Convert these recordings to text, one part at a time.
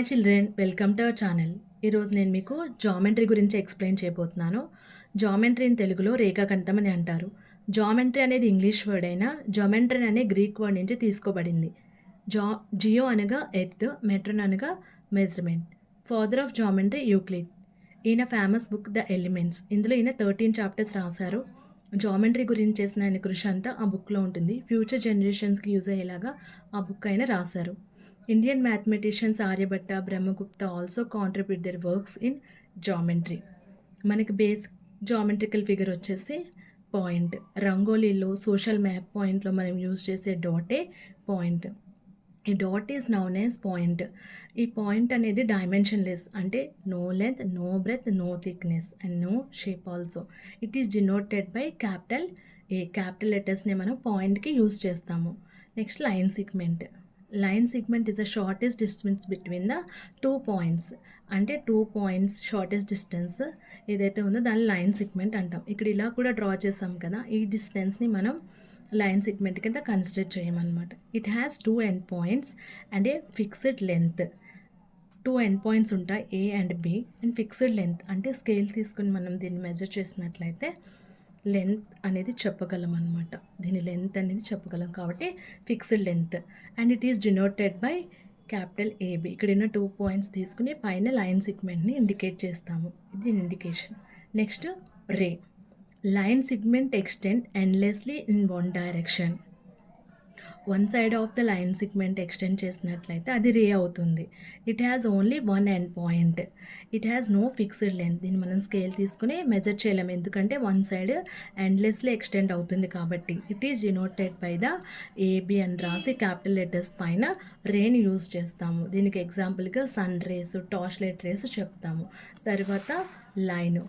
Hi children, welcome to our channel. ఈరోజు నేను మీకు జామెట్రీ గురించి ఎక్స్ప్లెయిన్ చేయబోతున్నాను. జామెట్రీని తెలుగులో రేఖాగణితం అని అంటారు. జామెట్రీ అనేది ఇంగ్లీష్ వర్డ్ అయినా జామెట్రీ అనే గ్రీక్ వర్డ్ నుంచి తీసుకోబడింది. జియో అనగా ఎర్త్, మెట్రన్ అనగా measurement. Father of geometry Euclid. ఈయన ఫేమస్ బుక్ ద ఎలిమెంట్స్. ఇందులో ఈయన 13 చాప్టర్స్ రాశారు. జామెట్రీ గురించి చేసిన ఆయన కృషి అంతా ఆ బుక్లో ఉంటుంది. ఫ్యూచర్ జనరేషన్స్కి యూజ్ అయ్యేలాగా ఆ బుక్ ఆయన రాశారు. Indian mathematicians Aryabhata, Brahmagupta also contribute their works in geometry. మనకి బేసిక్ జామెట్రికల్ ఫిగర్ వచ్చేసి పాయింట్. రంగోలీలో సోషల్ మ్యాప్ పాయింట్లో మనం యూజ్ చేసే డాటే పాయింట్. ఈ dot is known as point. ఈ పాయింట్ అనేది డైమెన్షన్లెస్, అంటే no length, no breadth, no thickness and no shape also. It is denoted by capital A. Capital లెటర్స్ని మనం పాయింట్కి యూజ్ చేస్తాము. Next line segment. Line segment is the shortest distance between the 2 points. అంటే 2 points shortest distance ఏదైతే ఉందో దాన్ని line segment అంటాం. ఇక్కడ ఇలా కూడా డ్రా చేసాం కదా, ఈ డిస్టెన్స్ని మనం లైన్ సిగ్మెంట్ కింద కన్సిడర్ చేయమన్నమాట. It has 2 end points and a fixed length. 2 end points ఉంటాయి, A and B, and fixed length అంటే స్కేల్ తీసుకుని మనం దీన్ని మెజర్ చేసినట్లయితే లెంత్ అనేది చెప్పగలం అనమాట. దీని లెంత్ అనేది చెప్పగలం కాబట్టి fixed length. And it is denoted by capital AB. ఇక్కడ ఉన్న 2 పాయింట్స్ తీసుకుని పైన లైన్ సిగ్మెంట్ని ఇండికేట్ చేస్తాము. ఇది indication. Next ray. Line segment extend endlessly in one direction. One side of the line segment extend చేసినట్లయితే అది రే అవుతుంది. It has only 1 end point. It has no fixed length. దీన్ని మనం scale తీసుకుని measure చేయలేము, ఎందుకంటే వన్ సైడ్ ఎండ్లెస్లీ ఎక్స్టెండ్ అవుతుంది కాబట్టి. It is denoted by the AB అని రాసి క్యాపిటల్ లెటర్స్ పైన రేని యూజ్ చేస్తాము. దీనికి ఎగ్జాంపుల్గా sun rays, torch light rays చెప్తాము. తర్వాత line.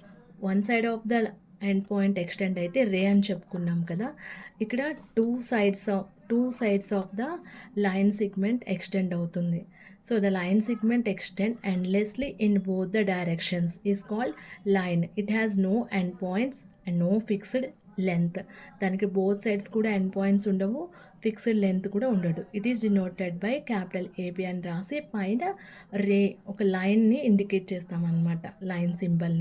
One side of the end point extend అయితే రే అని చెప్పుకున్నాం కదా. ఇక్కడ two sides of the line segment extend అవుతుంది. So the line segment extend endlessly in both the directions is called line. It has no end points and no fixed length. దానికి both sides కూడా end points ఉండవు, fixed length కూడా ఉండదు. It is denoted by capital AB అని రాసి పైన రే ఒక లైన్ని ఇండికేట్ చేస్తామన్నమాట, లైన్ సింబల్ని.